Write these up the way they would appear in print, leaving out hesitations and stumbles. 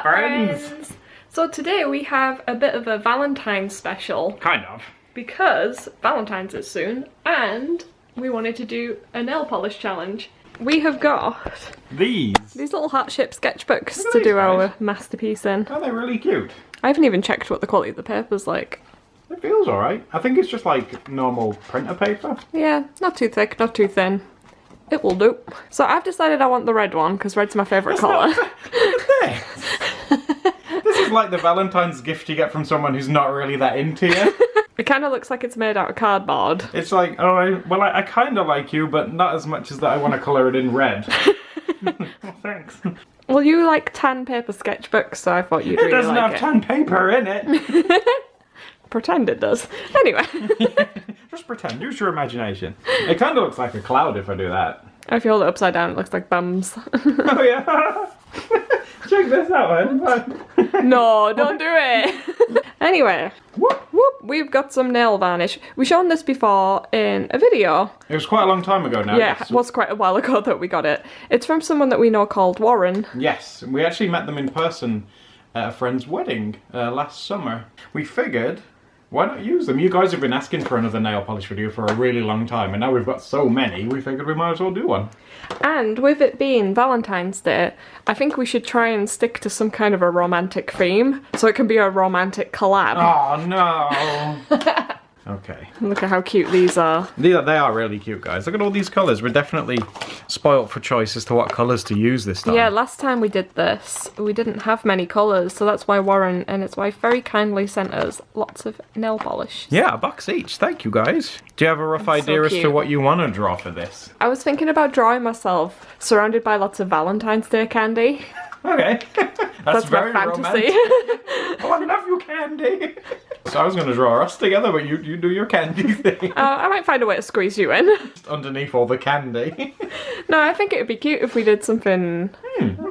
friends! So today we have a bit of a Valentine's special. Kind of. Because Valentine's is soon and we wanted to do a nail polish challenge. We have got these little heart-shaped sketchbooks to do our masterpiece in. Aren't they really cute? I haven't even checked what the quality of the paper's like. It feels alright. I think it's just like normal printer paper. Yeah, not too thick, not too thin. It will do. So I've decided I want the red one because red's my favourite colour. This is like the Valentine's gift you get from someone who's not really that into you. It kind of looks like it's made out of cardboard. It's like, oh, I kind of like you, but not as much as that I want to colour it in red. Well, thanks. Well, you like tan paper sketchbooks, so I thought you'd really like it. It doesn't have tan paper in it. Pretend it does. Anyway. Just pretend. Use your imagination. It kind of looks like a cloud if I do that. If you hold it upside down, it looks like bums. Oh, yeah. Check this out, man. No, don't do it. Anyway, we've got some nail varnish. We've shown this before in a video. It was quite a long time ago now. Yeah, it was quite a while ago that we got it. It's from someone that we know called Warren. Yes, we actually met them in person at a friend's wedding last summer. We figured, why not use them? You guys have been asking for another nail polish video for a really long time, and now we've got so many, we figured we might as well do one. And with it being Valentine's Day, I think we should try and stick to some kind of a romantic theme, so it can be a romantic collab. Oh no! Okay. Look at how cute these are. They are really cute, guys. Look at all these colours. We're definitely spoilt for choice as to what colours to use this time. Yeah, last time we did this, we didn't have many colours, so that's why Warren and his wife very kindly sent us lots of nail polish. Yeah, a box each. Thank you, guys. Do you have a rough idea as to what you want to draw for this? I was thinking about drawing myself surrounded by lots of Valentine's Day candy. Okay. That's very my fantasy. romantic. Oh, I love you, candy. So I was going to draw us together, but you do your candy thing. I might find a way to squeeze you in. Just underneath all the candy. No, I think it would be cute if we did something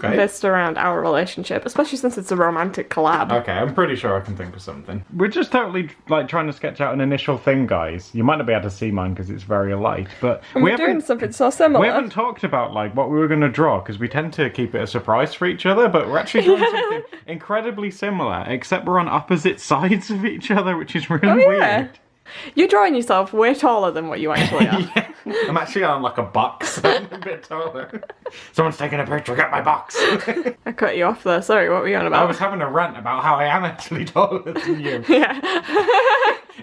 based around our relationship, especially since it's a romantic collab. Okay, I'm pretty sure I can think of something. We're just totally like trying to sketch out an initial thing, guys. You might not be able to see mine because it's very light, but we're doing something so similar. We haven't talked about like what we were going to draw because we tend to keep it a surprise for each other, but we're actually doing something incredibly similar, except we're on opposite sides of each other, which is really weird. You're drawing yourself way taller than what you actually are. Yeah, I'm actually on like a box. I'm a bit taller. Someone's taking a picture, get my box. I cut you off there, sorry, what were you on about? I was having a rant about how I am actually taller than you. Yeah.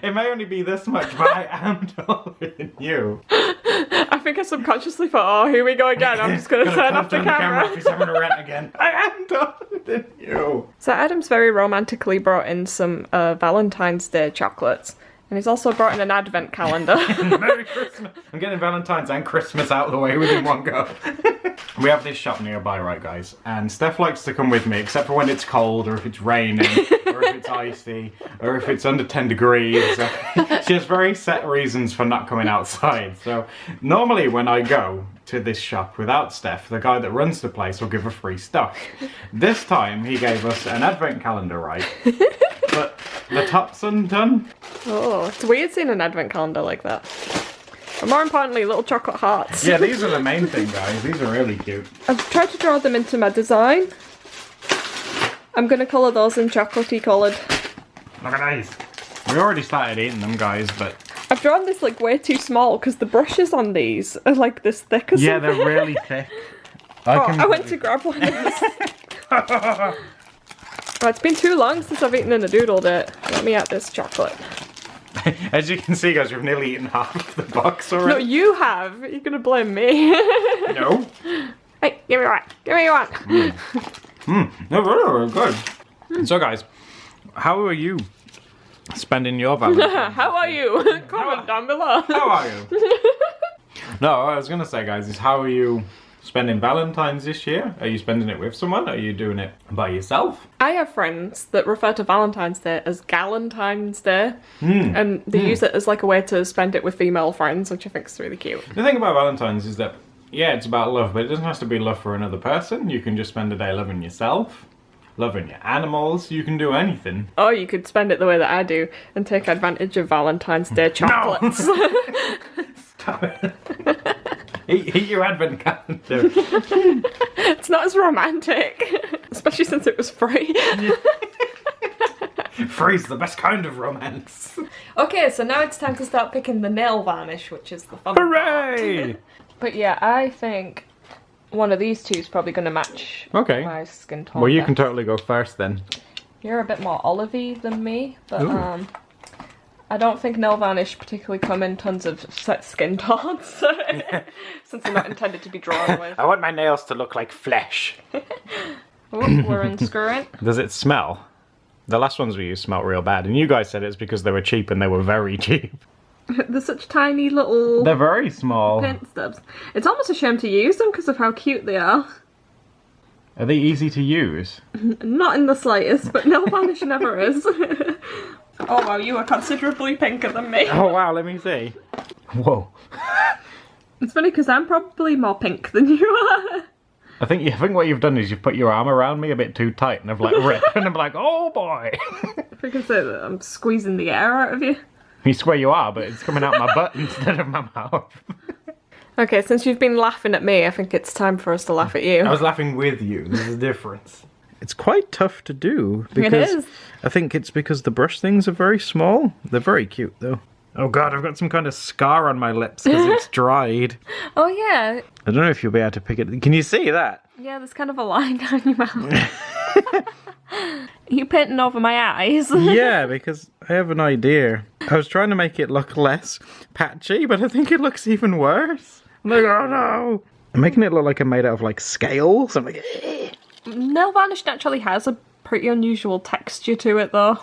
It may only be this much, but I am taller than you. I think I subconsciously thought, oh, here we go again, I'm just going to turn off the camera. If he's having a rant again. I am taller than you. So Adam's very romantically brought in some Valentine's Day chocolates. And he's also brought in an advent calendar. Merry Christmas! I'm getting Valentine's and Christmas out of the way within one go. We have this shop nearby, right, guys? And Steph likes to come with me, except for when it's cold, or if it's raining, or if it's icy, or if it's under 10 degrees. She has very set reasons for not coming outside. So normally when I go to this shop without Steph, the guy that runs the place will give her free stuff. This time he gave us an advent calendar, right? But the top's undone. Oh, it's weird seeing an advent calendar like that. But more importantly, little chocolate hearts. Yeah, these are the main thing, guys. These are really cute. I've tried to draw them into my design. I'm going to colour those in chocolatey coloured. Look at these. We already started eating them, guys, but... I've drawn this like way too small because the brushes on these are like this thick or something. Yeah, they're really thick. I went to grab one of these. Well, it's been too long since I've eaten in a doodle date. Let me out this chocolate. As you can see, guys, we've nearly eaten half of the box already. No, you have. You're gonna blame me. No. Hey, give me one. Give me one. No, very good. So, guys, how are you spending your Valentine's? How are you? Comment down below. How are you? No, what I was gonna say, guys, is how are you spending Valentine's this year? Are you spending it with someone? Are you doing it by yourself? I have friends that refer to Valentine's Day as Galentine's Day, and they use it as like a way to spend it with female friends, which I think is really cute. The thing about Valentine's is that, yeah, it's about love, but it doesn't have to be love for another person. You can just spend a day loving yourself, loving your animals. You can do anything. Or you could spend it the way that I do and take advantage of Valentine's Day chocolates. No. Stop it. Eat your advent calendar. It's not as romantic. Especially since it was free. Free's the best kind of romance. Okay, so now it's time to start picking the nail varnish, which is the fun Hooray! part. But yeah, I think one of these two is probably going to match my skin tone. Well, you can totally go first then. You're a bit more olivey than me, but I don't think nail varnish particularly come in tons of set skin tones, since they're not intended to be drawn with. I want my nails to look like flesh. Oh, we're unscrewing. Does it smell? The last ones we used smelled real bad, and you guys said it's because they were cheap, and they were very cheap. They're such tiny little... They're very small. Paint stubs. It's almost a shame to use them because of how cute they are. Are they easy to use? Not in the slightest, but nail varnish never is. Oh wow, you are considerably pinker than me. Oh wow, let me see. Whoa. It's funny because I'm probably more pink than you are. I think what you've done is you've put your arm around me a bit too tight, and I've like ripped, and I'm like, oh boy. Because I'm squeezing the air out of you. You swear you are, but it's coming out my butt instead of my mouth. Okay, since you've been laughing at me, I think it's time for us to laugh at you. I was laughing with you. There's a difference. It's quite tough to do. Because it is. I think it's because the brush things are very small. They're very cute, though. Oh god, I've got some kind of scar on my lips because it's dried. Oh yeah. I don't know if you'll be able to pick it. Can you see that? Yeah, there's kind of a line down your mouth. Are you painting over my eyes? Yeah, because I have an idea. I was trying to make it look less patchy, but I think it looks even worse. I'm like, oh no! I'm making it look like I'm made out of like scales. I'm like, eh. Nail varnish naturally has a pretty unusual texture to it though.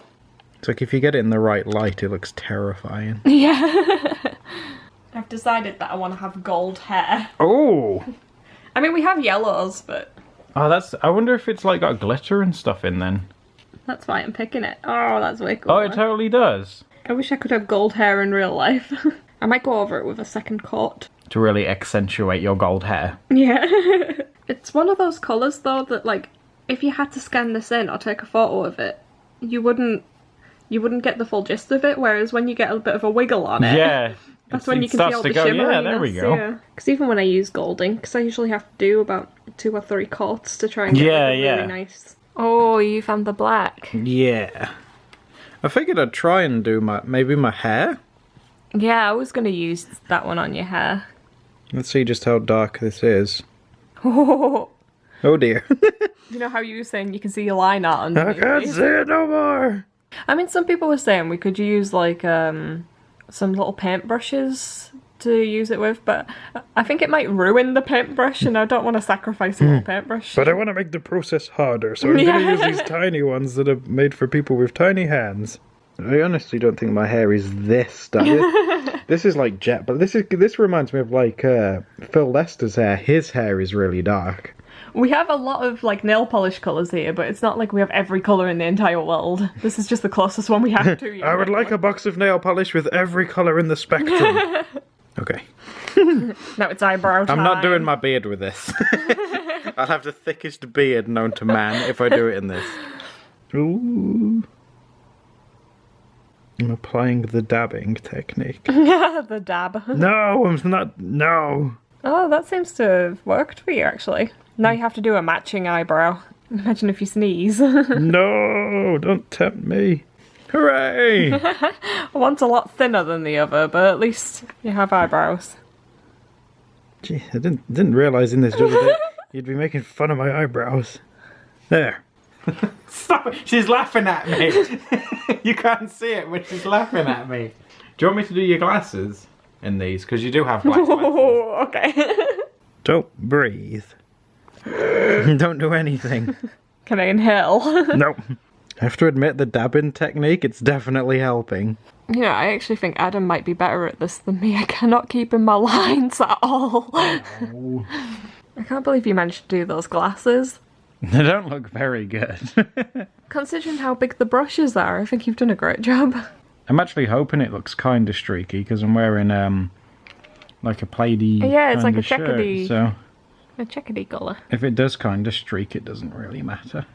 It's like if you get it in the right light, it looks terrifying. Yeah. I've decided that I want to have gold hair. Oh! I mean, we have yellows, but... Oh, I wonder if it's like got glitter and stuff in then. That's why I'm picking it. Oh, that's way cool. Oh, it totally does. I wish I could have gold hair in real life. I might go over it with a second coat. To really accentuate your gold hair. Yeah. It's one of those colours though that like, if you had to scan this in or take a photo of it, you wouldn't get the full gist of it, whereas when you get a bit of a wiggle on it, yeah, that's when you can see all the shimmeriness. Yeah, there we go. Because even when I use gold ink, because I usually have to do about 2 or 3 coats to try and get it really nice. Oh, you found the black. Yeah. I figured I'd try and do maybe my hair. Yeah, I was going to use that one on your hair. Let's see just how dark this is. Oh, oh dear. You know how you were saying you can see your line art on I can't see it no more. I mean, some people were saying we could use like some little paintbrushes to use it with, but I think it might ruin the paintbrush, and I don't want to sacrifice a little paintbrush. But I want to make the process harder, so I'm going to use these tiny ones that are made for people with tiny hands. I honestly don't think my hair is this dark. This is like jet, but this reminds me of like Phil Lester's hair. His hair is really dark. We have a lot of like nail polish colours here, but it's not like we have every colour in the entire world. This is just the closest one we have to. I would like a box of nail polish with every colour in the spectrum. Okay. Now it's eyebrow time. I'm not doing my beard with this. I'll have the thickest beard known to man if I do it in this. Ooh. I'm applying the dabbing technique. The dab. No, I'm not. No. Oh, that seems to have worked for you, actually. Now you have to do a matching eyebrow. Imagine if you sneeze. No, don't tempt me. Hooray! One's a lot thinner than the other, but at least you have eyebrows. Gee, I didn't realise in this job that you'd be making fun of my eyebrows. There. Stop it! She's laughing at me! You can't see it, but she's laughing at me. Do you want me to do your glasses in these? Because you do have black glasses. Oh, okay. Don't breathe. Don't do anything. Can I inhale? Nope. I have to admit the dabbing technique, it's definitely helping. You know, I actually think Adam might be better at this than me. I cannot keep in my lines at all. Oh. I can't believe you managed to do those glasses. They don't look very good. Considering how big the brushes are, I think you've done a great job. I'm actually hoping it looks kind of streaky because I'm wearing like a plaid-y yeah, it's like a checkedy. So a checkedy colour. If it does kind of streak, it doesn't really matter.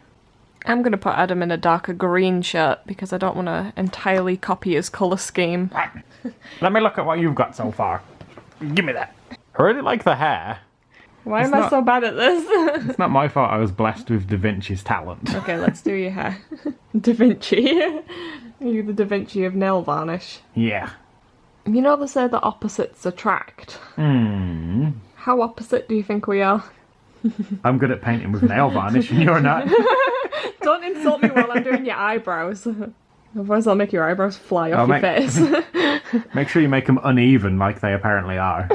I'm going to put Adam in a darker green shirt because I don't want to entirely copy his colour scheme. Let me look at what you've got so far. Give me that. I really like the hair. Why am I so bad at this? It's not my fault I was blessed with Da Vinci's talent. Okay, let's do your hair. Da Vinci. Are you the Da Vinci of nail varnish? Yeah. You know they say that opposites attract. How opposite do you think we are? I'm good at painting with nail varnish and you're not. Don't insult me while I'm doing your eyebrows. Otherwise I'll make your eyebrows fly off your face. Make sure you make them uneven like they apparently are.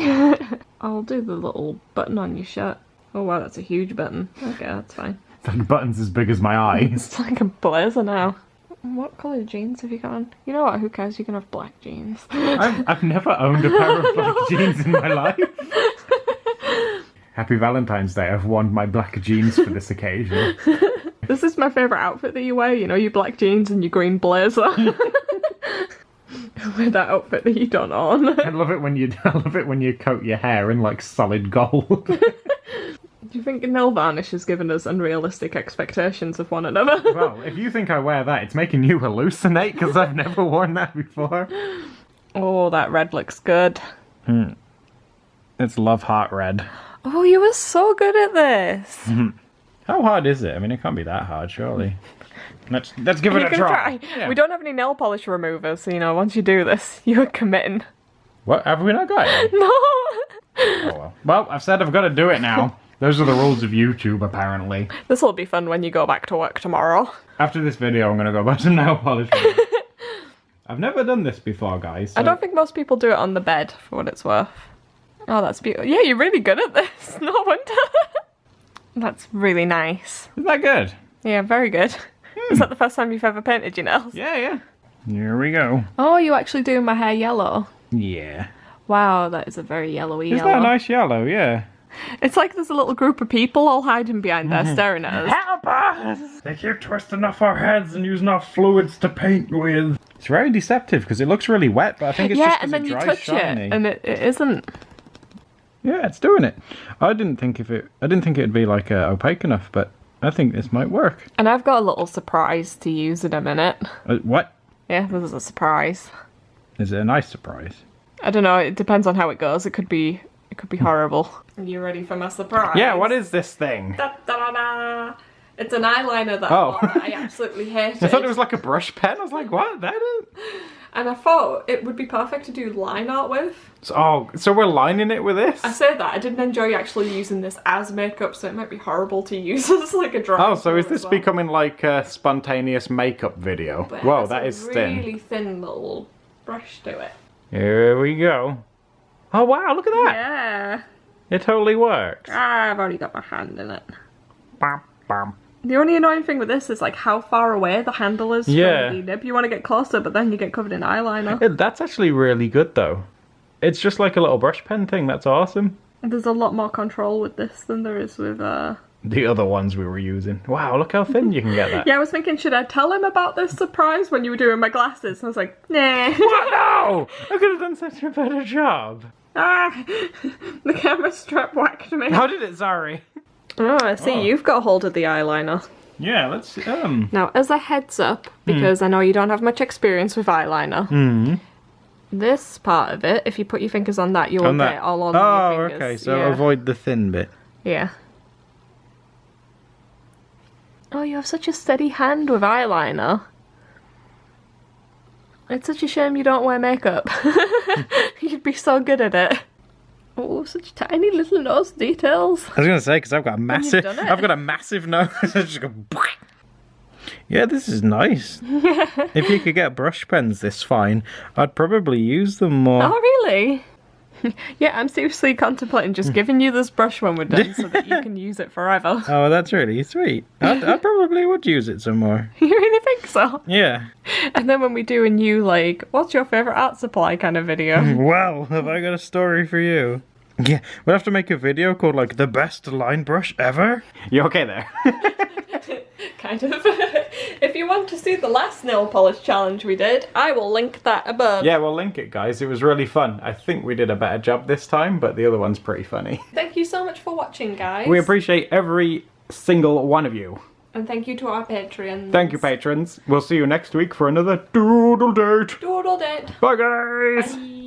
I'll do the little button on your shirt. Oh wow, that's a huge button. Okay, that's fine. It's like buttons as big as my eyes. It's like a blazer now. What colour jeans have you got on? You know what, who cares? You can have black jeans. I've never owned a pair of black jeans in my life. Happy Valentine's Day, I've worn my black jeans for this occasion. This is my favourite outfit that you wear, you know, your black jeans and your green blazer. With that outfit that you don't own. I love it when you coat your hair in like solid gold. Do you think nail varnish has given us unrealistic expectations of one another? Well, if you think I wear that, it's making you hallucinate because I've never worn that before. Oh, that red looks good. It's love heart red. Oh, you were so good at this. How hard is it? I mean, it can't be that hard, surely. Let's give it a try. Yeah. We don't have any nail polish removers, so you know, once you do this, you're committing. What? Have we not got it? No! Oh well. Well, I've said I've got to do it now. Those are the rules of YouTube, apparently. This will be fun when you go back to work tomorrow. After this video, I'm going to go buy some nail polish. I've never done this before, guys. So... I don't think most people do it on the bed, for what it's worth. Oh, that's beautiful. Yeah, you're really good at this. No wonder. That's really nice. Isn't that good? Yeah, very good. Is that the first time you've ever painted your nails? Yeah. Here we go. Oh, you actually doing my hair yellow? Yeah. Wow, that is a very yellowy yellow. Isn't that a nice yellow? Yeah. It's like there's a little group of people all hiding behind there staring at us. Help us! They keep twisting off our heads and using our fluids to paint with. It's very deceptive because it looks really wet, but I think it's just because it dries shiny. Yeah, and then you touch it, and it isn't. Yeah, it's doing it. I didn't think it'd be like opaque enough, but I think this might work. And I've got a little surprise to use in a minute. What? Yeah, this is a surprise. Is it a nice surprise? I don't know. It depends on how it goes. It could be horrible. Are you ready for my surprise? Yeah. What is this thing? Da, da, da, da. It's an eyeliner that I absolutely hated. I thought it was like a brush pen. I was like, what? That is... And I thought it would be perfect to do line art with. So we're lining it with this? I said that. I didn't enjoy actually using this as makeup, so it might be horrible to use as like a drawing. Oh, so is this becoming like a spontaneous makeup video? But whoa, that is thin. Really thin little brush to it. Here we go. Oh wow, look at that. Yeah. It totally works. I've already got my hand in it. Bam, bam. The only annoying thing with this is like how far away the handle is from the nib. You want to get closer, but then you get covered in eyeliner. Yeah, that's actually really good though. It's just like a little brush pen thing. That's awesome. There's a lot more control with this than there is with the other ones we were using. Wow, look how thin you can get that. Yeah, I was thinking, should I tell him about this surprise when you were doing my glasses? And I was like, nah. What? No! I could have done such a better job. Ah, the camera strap whacked me. How did it? Sorry. Oh, I see. You've got hold of the eyeliner. Yeah, let's Now, as a heads up, because I know you don't have much experience with eyeliner, this part of it, if you put your fingers on that, you'll get all on your fingers. Oh, okay, so avoid the thin bit. Yeah. Oh, you have such a steady hand with eyeliner. It's such a shame you don't wear makeup. You'd be so good at it. Oh, such tiny little nose details. I was gonna say because I've got a massive nose. I just go. Yeah, this is nice. If you could get brush pens this fine, I'd probably use them more. Oh, really? Yeah, I'm seriously contemplating just giving you this brush when we're done so that you can use it forever. Oh, that's really sweet. I probably would use it some more. You really think so? Yeah. And then when we do a new, like, what's your favourite art supply kind of video? Well, have I got a story for you? Yeah, we'll have to make a video called, like, the best line brush ever. You okay there? Kind of. If you want to see the last nail polish challenge we did, I will link that above. Yeah, we'll link it, guys. It was really fun. I think we did a better job this time, but the other one's pretty funny. Thank you so much for watching, guys. We appreciate every single one of you. And thank you to our Patreons. Thank you, patrons. We'll see you next week for another doodle date. Doodle date. Bye, guys. Bye.